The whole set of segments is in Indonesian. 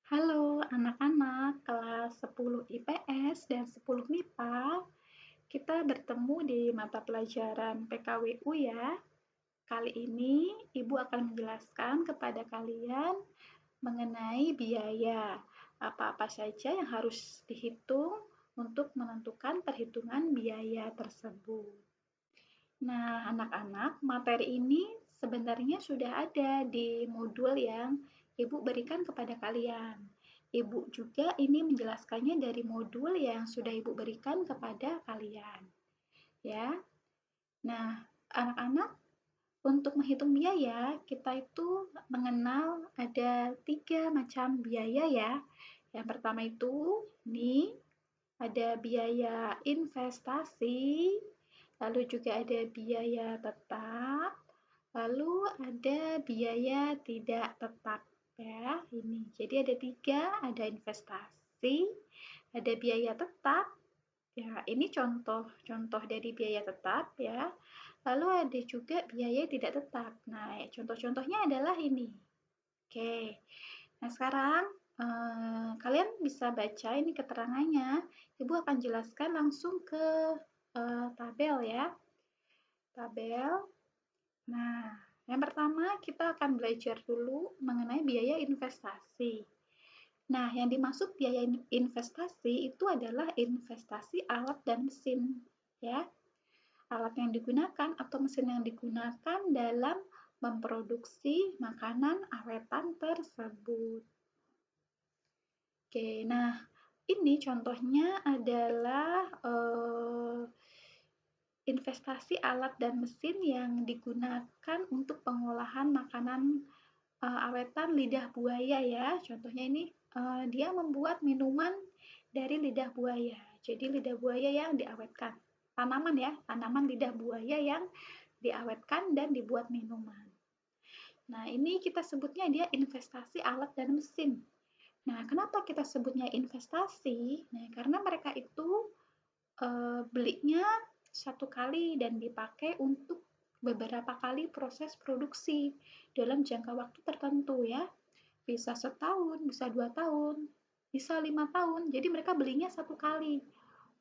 Halo anak-anak kelas 10 IPS dan 10 MIPA. Kita bertemu di mata pelajaran PKWU ya. Kali ini Ibu akan menjelaskan kepada kalian mengenai biaya. Apa-apa saja yang harus dihitung untuk menentukan perhitungan biaya tersebut. Nah, anak-anak, materi ini sebenarnya sudah ada di modul yang Ibu berikan kepada kalian. Ibu juga ini menjelaskannya dari modul yang sudah Ibu berikan kepada kalian. Ya. Nah, anak-anak, untuk menghitung biaya, kita itu mengenal ada 3 macam biaya ya. Yang pertama itu, ini ada biaya investasi, lalu juga ada biaya tetap, lalu ada biaya tidak tetap ya. Ini. Jadi ada 3, ada investasi, ada biaya tetap. Ya, ini contoh-contoh dari biaya tetap ya. Lalu ada juga biaya tidak tetap. Nah, contoh-contohnya adalah ini. Oke. Nah, sekarang kalian bisa baca ini keterangannya. Ibu akan jelaskan langsung ke tabel ya. Tabel. Nah, yang pertama kita akan belajar dulu mengenai biaya investasi. Nah, yang dimaksud biaya investasi itu adalah investasi alat dan mesin ya. Alat yang digunakan atau mesin yang digunakan dalam memproduksi makanan awetan tersebut. Oke, nah ini contohnya adalah investasi alat dan mesin yang digunakan untuk pengolahan makanan awetan lidah buaya ya. Contohnya ini dia membuat minuman dari lidah buaya. Jadi lidah buaya yang diawetkan. Tanaman ya, tanaman lidah buaya yang diawetkan dan dibuat minuman. Nah, ini kita sebutnya dia investasi alat dan mesin. Nah, kenapa kita sebutnya investasi? Nah, karena mereka itu belinya satu kali dan dipakai untuk beberapa kali proses produksi dalam jangka waktu tertentu ya. Bisa setahun, bisa 2 tahun, bisa 5 tahun. Jadi mereka belinya satu kali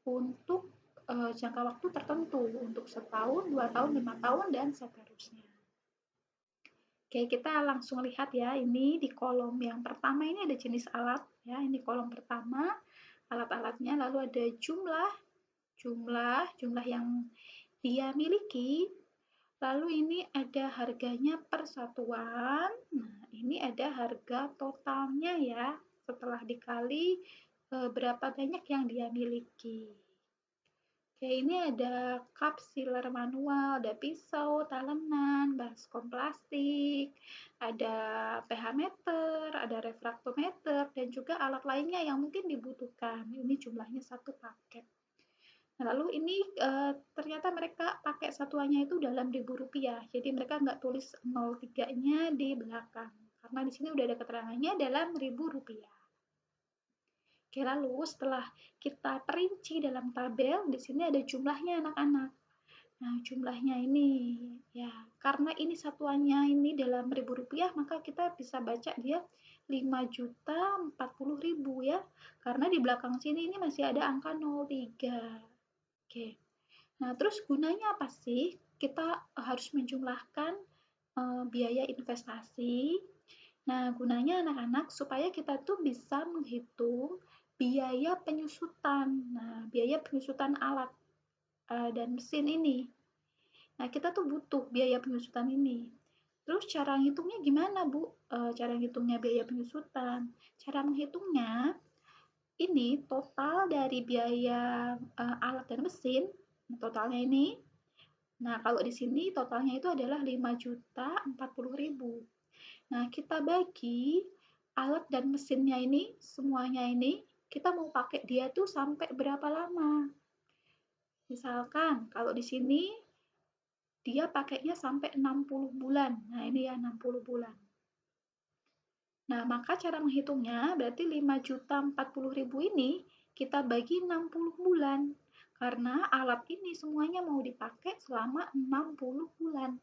untuk jangka waktu tertentu, untuk setahun, 2 tahun, 5 tahun, dan seterusnya. Oke, kita langsung lihat ya. Ini di kolom yang pertama ini ada jenis alat ya. Ini kolom pertama, alat-alatnya, lalu ada jumlah yang dia miliki, lalu ini ada harganya per satuan. Nah, ini ada harga totalnya ya, setelah dikali berapa banyak yang dia miliki. Oke, ini ada cup sealer manual, ada pisau, talenan, baskom plastik, ada pH meter, ada refraktometer, dan juga alat lainnya yang mungkin dibutuhkan. Ini jumlahnya satu paket. Nah, lalu ini ternyata mereka pakai satuannya itu dalam Rp1.000, jadi mereka nggak tulis 03-nya di belakang, karena di sini udah ada keterangannya dalam Rp1.000. Oke, lalu setelah kita perinci dalam tabel, di sini ada jumlahnya anak-anak. Nah, jumlahnya ini ya, karena ini satuannya ini dalam Rp1.000, maka kita bisa baca dia 5.040.000 ya. Karena di belakang sini ini masih ada angka 03. Oke. Nah, terus gunanya apa sih? Kita harus menjumlahkan biaya investasi. Nah, gunanya anak-anak supaya kita tuh bisa menghitung biaya penyusutan. Nah, biaya penyusutan alat dan mesin ini. Nah, kita tuh butuh biaya penyusutan ini. Terus cara ngitungnya gimana, Bu? Cara ngitungnya biaya penyusutan. Cara menghitungnya, ini total dari biaya alat dan mesin, totalnya ini. Nah, kalau di sini totalnya itu adalah 5.040.000. Nah, kita bagi alat dan mesinnya ini, semuanya ini, kita mau pakai dia tuh sampai berapa lama. Misalkan kalau di sini dia pakainya sampai 60 bulan. Nah, ini ya 60 bulan. Nah, maka cara menghitungnya berarti 5.040.000 ini kita bagi 60 bulan. Karena alat ini semuanya mau dipakai selama 60 bulan.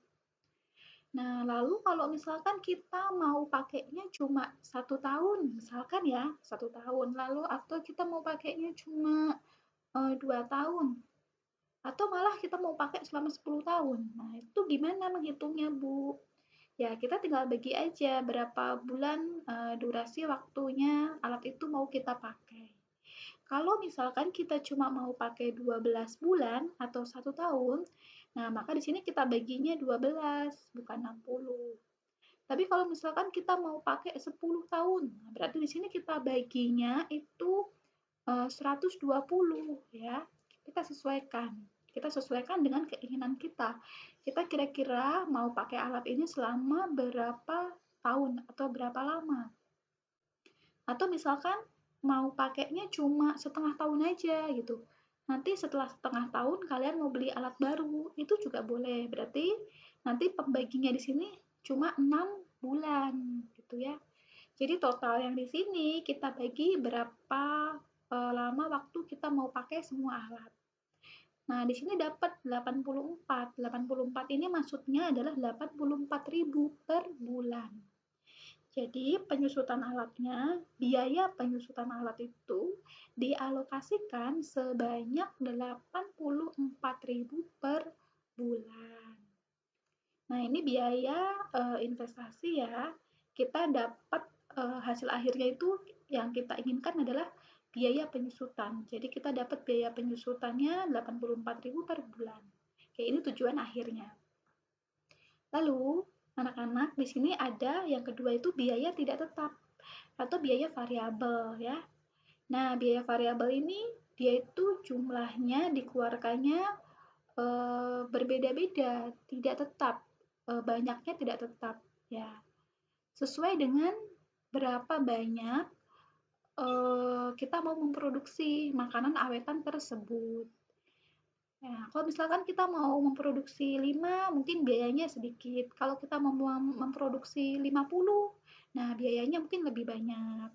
Nah, lalu kalau misalkan kita mau pakainya cuma 1 tahun, misalkan ya, 1 tahun, lalu atau kita mau pakainya cuma 2 tahun, atau malah kita mau pakai selama 10 tahun. Nah, itu gimana menghitungnya, Bu? Ya, kita tinggal bagi aja berapa bulan durasi waktunya alat itu mau kita pakai. Kalau misalkan kita cuma mau pakai 12 bulan atau 1 tahun, nah maka di sini kita baginya 12, bukan 60. Tapi kalau misalkan kita mau pakai 10 tahun, nah berarti di sini kita baginya itu 120 ya. Kita sesuaikan. Kita sesuaikan dengan keinginan kita. Kita kira-kira mau pakai alat ini selama berapa tahun atau berapa lama. Atau misalkan mau pakainya cuma setengah tahun aja gitu. Nanti setelah setengah tahun kalian mau beli alat baru, itu juga boleh. Berarti nanti pembaginya di sini cuma 6 bulan gitu ya. Jadi total yang di sini kita bagi berapa lama waktu kita mau pakai semua alat. Nah, di sini dapat 84. 84 ini maksudnya adalah 84.000 per bulan. Jadi penyusutan alatnya, biaya penyusutan alat itu dialokasikan sebanyak 84.000 per bulan. Nah, ini biaya investasi ya. Kita dapat hasil akhirnya itu yang kita inginkan adalah biaya penyusutan. Jadi kita dapat biaya penyusutannya 84.000 per bulan. Oke, ini tujuan akhirnya. Lalu, anak-anak di sini ada yang kedua itu biaya tidak tetap atau biaya variabel ya. Nah, biaya variabel ini dia itu jumlahnya dikeluarkannya berbeda-beda, tidak tetap, banyaknya tidak tetap ya. Sesuai dengan berapa banyak kita mau memproduksi makanan awetan tersebut. Nah, kalau misalkan kita mau memproduksi 5, mungkin biayanya sedikit. Kalau kita mau memproduksi 50, nah biayanya mungkin lebih banyak.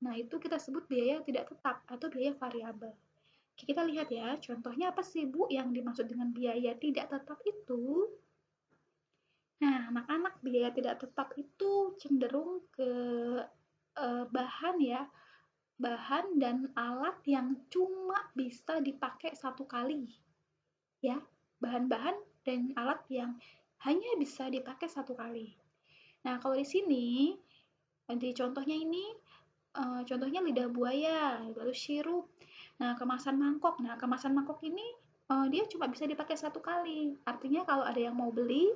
Nah, itu kita sebut biaya tidak tetap atau biaya variabel. Oke, kita lihat ya, contohnya apa sih Bu yang dimaksud dengan biaya tidak tetap itu? Nah, anak-anak biaya tidak tetap itu cenderung ke bahan ya, bahan dan alat yang cuma bisa dipakai satu kali. Ya, bahan-bahan dan alat yang hanya bisa dipakai satu kali. Nah, kalau di sini, di contohnya ini, contohnya lidah buaya, lalu sirup. Nah, kemasan mangkok. Nah, kemasan mangkok ini dia cuma bisa dipakai satu kali. Artinya kalau ada yang mau beli,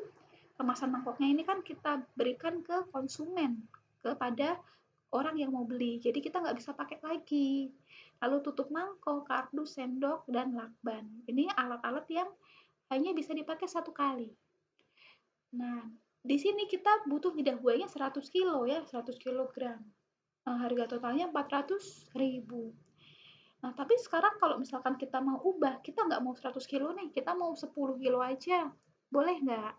kemasan mangkoknya ini kan kita berikan ke konsumen, kepada orang yang mau beli. Jadi kita nggak bisa pakai lagi. Lalu tutup mangkok, kardus, sendok, dan lakban. Ini alat-alat yang hanya bisa dipakai satu kali. Nah, di sini kita butuh lidah buayanya 100 kilo ya, 100 kilogram. Harga totalnya 400.000. Nah, tapi sekarang kalau misalkan kita mau ubah, kita nggak mau 100 kilo nih, kita mau 10 kilo aja. Boleh nggak?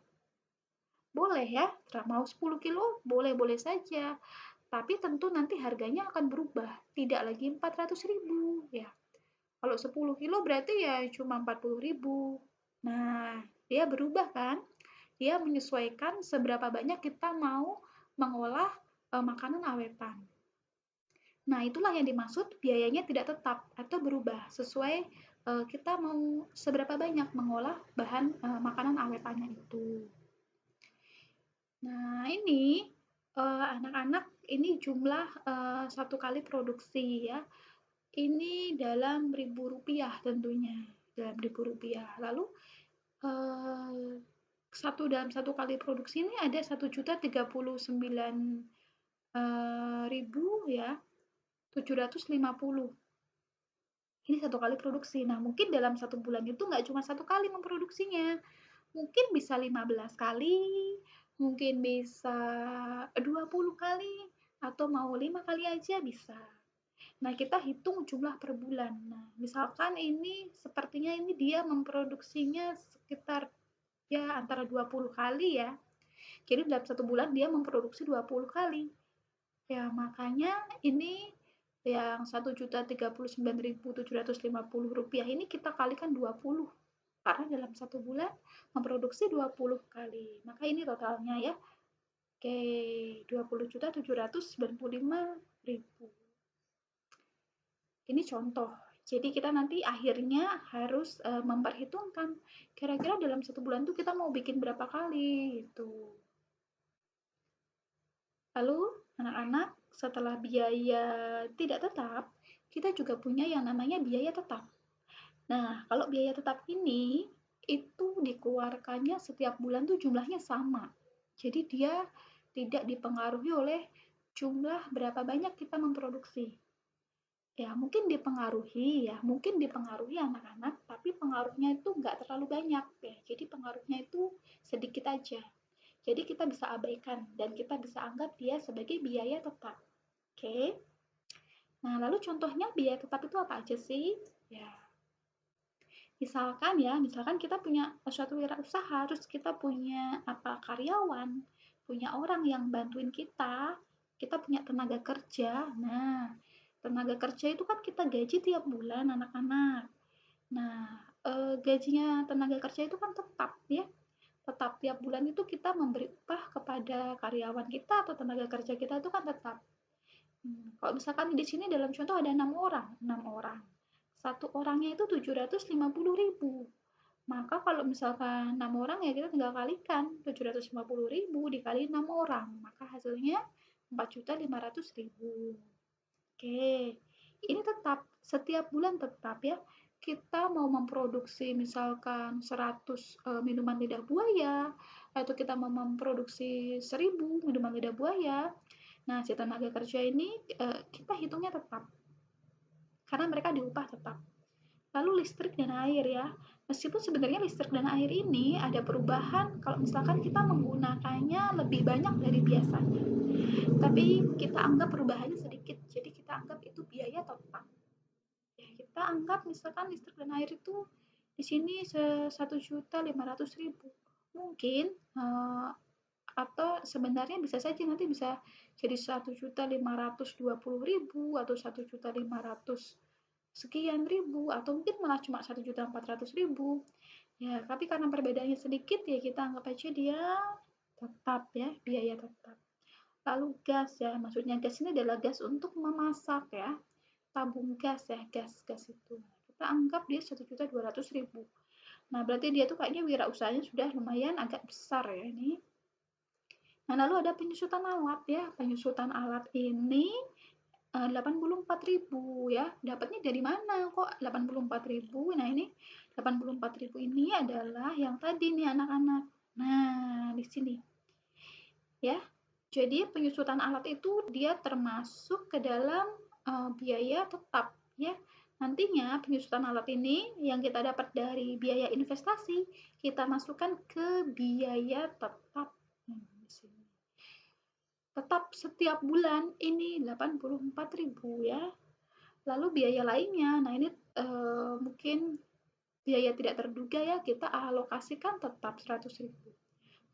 Boleh ya, mau 10 kilo boleh-boleh saja. Tapi tentu nanti harganya akan berubah, tidak lagi 400.000 ya. Kalau 10 kilo berarti ya cuma 40.000. Nah, dia berubah kan? Dia menyesuaikan seberapa banyak kita mau mengolah makanan awetan. Nah, itulah yang dimaksud biayanya tidak tetap atau berubah sesuai kita mau seberapa banyak mengolah bahan makanan awetannya itu. Nah, ini anak-anak ini jumlah satu kali produksi ya. Ini dalam ribu rupiah tentunya, dalam ribu rupiah. Lalu dalam satu kali produksi ini ada 1.039.000 ya, 750. Ini satu kali produksi. Nah, mungkin dalam satu bulan itu nggak cuma satu kali memproduksinya. Mungkin bisa 15 kali, mungkin bisa 20 kali, atau mau 5 kali aja bisa. Nah, kita hitung jumlah per bulan. Nah, misalkan ini sepertinya ini dia memproduksinya sekitar ya antara 20 kali ya. Jadi dalam satu bulan dia memproduksi 20 kali. Ya, makanya ini yang 1.039.750 rupiah ini kita kalikan 20. karena dalam 1 bulan memproduksi 20 kali. Maka ini totalnya ya. Oke, 20.795.000. Ini contoh. Jadi kita nanti akhirnya harus memperhitungkan kira-kira dalam 1 bulan tuh kita mau bikin berapa kali gitu. Lalu anak-anak, setelah biaya tidak tetap, kita juga punya yang namanya biaya tetap. Nah, kalau biaya tetap ini itu dikeluarkannya setiap bulan tuh jumlahnya sama. Jadi dia tidak dipengaruhi oleh jumlah berapa banyak kita memproduksi. Ya, mungkin dipengaruhi anak-anak, tapi pengaruhnya itu nggak terlalu banyak ya. Jadi pengaruhnya itu sedikit aja. Jadi kita bisa abaikan dan kita bisa anggap dia sebagai biaya tetap. Oke. Nah, lalu contohnya biaya tetap itu apa aja sih? Ya, misalkan kita punya suatu wirausaha, terus kita punya karyawan, punya orang yang bantuin kita punya tenaga kerja. Nah, tenaga kerja itu kan kita gaji tiap bulan anak-anak. Nah, gajinya tenaga kerja itu kan tetap ya. Tetap tiap bulan itu kita memberi upah kepada karyawan kita atau tenaga kerja kita itu kan tetap. Kalau misalkan di sini dalam contoh ada 6 orang. Satu orangnya itu 750.000. Maka kalau misalkan 6 orang ya kita tinggal kalikan 750.000 dikali 6 orang, maka hasilnya 4.500.000. Oke, ini tetap setiap bulan tetap ya. Kita mau memproduksi misalkan 100 minuman lidah buaya, atau kita mau memproduksi 1.000 minuman lidah buaya. Nah, si tenaga kerja ini kita hitungnya tetap, karena mereka diupah tetap. Lalu listrik dan air ya. Meskipun sebenarnya listrik dan air ini ada perubahan kalau misalkan kita menggunakannya lebih banyak dari biasanya. Tapi kita anggap perubahannya sedikit, jadi kita anggap itu biaya tetap. Ya, kita anggap misalkan listrik dan air itu di sini 1.500.000. Mungkin atau sebenarnya bisa saja nanti bisa jadi 1.520.000 atau 1.500 sekian ribu atau mungkin malah cuma 1.400.000 ya, tapi karena perbedaannya sedikit ya kita anggap aja dia tetap ya, biaya tetap. Lalu gas ya, maksudnya gas ini adalah gas untuk memasak ya, tabung gas ya, gas itu kita anggap dia 1.200.000. Nah, berarti dia tuh kayaknya wirausahanya sudah lumayan agak besar ya ini. Nah, lalu ada penyusutan alat ya. Penyusutan alat ini 84.000 ya. Dapatnya dari mana kok 84.000? Nah, ini 84.000 ini adalah yang tadi nih anak-anak. Nah, di sini. Ya. Jadi penyusutan alat itu dia termasuk ke dalam biaya tetap ya. Nantinya penyusutan alat ini yang kita dapat dari biaya investasi, kita masukkan ke biaya tetap. Di sini. Tetap setiap bulan ini 84.000 ya. Lalu biaya lainnya, nah ini mungkin biaya tidak terduga ya, kita alokasikan tetap 100.000.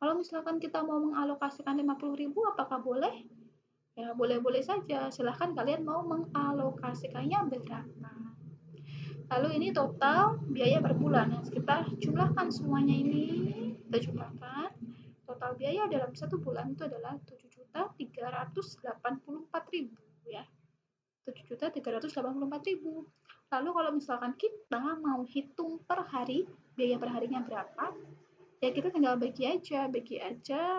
Kalau misalkan kita mau mengalokasikan 50.000, apakah boleh? Ya boleh-boleh saja, silahkan kalian mau mengalokasikannya berapa. Lalu ini total biaya per bulan, yang kita jumlahkan semuanya ini, kita jumlahkan. Total biaya dalam 1 bulan itu adalah 7.384.000 ya. 7.384.000. Lalu kalau misalkan kita mau hitung per hari, biaya per harinya berapa? Ya kita tinggal bagi aja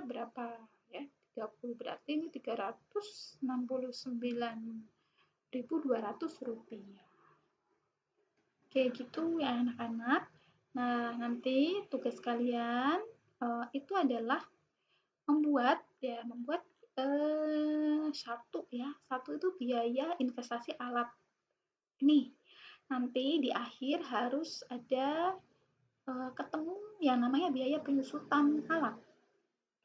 berapa ya. 30 berarti ini 369.200 rupiah. Oke, gitu ya anak-anak. Nah, nanti tugas kalian itu adalah membuat satu itu biaya investasi alat. Ini nanti di akhir harus ada ketemu yang namanya biaya penyusutan alat.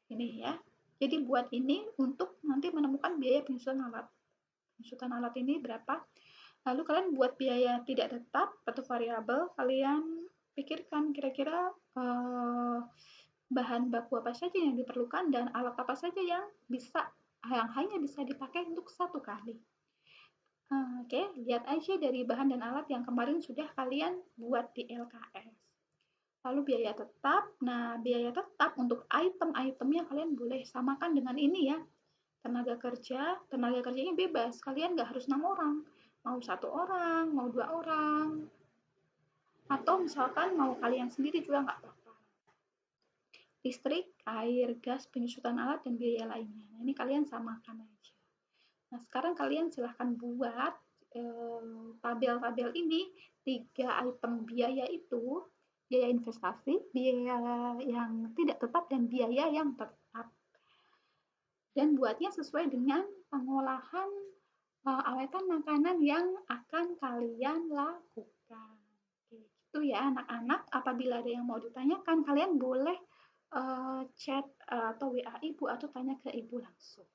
Ini ya. Jadi buat ini untuk nanti menemukan biaya penyusutan alat. Penyusutan alat ini berapa? Lalu kalian buat biaya tidak tetap atau variabel, kalian pikirkan kira-kira bahan baku apa saja yang diperlukan dan alat apa saja yang hanya bisa dipakai untuk 1 kali. Oke, lihat aja dari bahan dan alat yang kemarin sudah kalian buat di LKS. Lalu biaya tetap, nah biaya tetap untuk item-itemnya kalian boleh samakan dengan ini ya. Tenaga kerjanya bebas, kalian nggak harus 6 orang, mau 1 orang, mau 2 orang, atau misalkan mau kalian sendiri juga nggak apa-apa. Listrik, air, gas, penyusutan alat, dan biaya lainnya. Nah, ini kalian samakan aja. Nah, sekarang kalian silahkan buat tabel-tabel ini, 3 item biaya itu, biaya investasi, biaya yang tidak tetap, dan biaya yang tetap. Dan buatnya sesuai dengan pengolahan awetan makanan yang akan kalian lakukan. Gitu ya anak-anak, apabila ada yang mau ditanyakan, kalian boleh chat atau WA ibu atau tanya ke ibu langsung.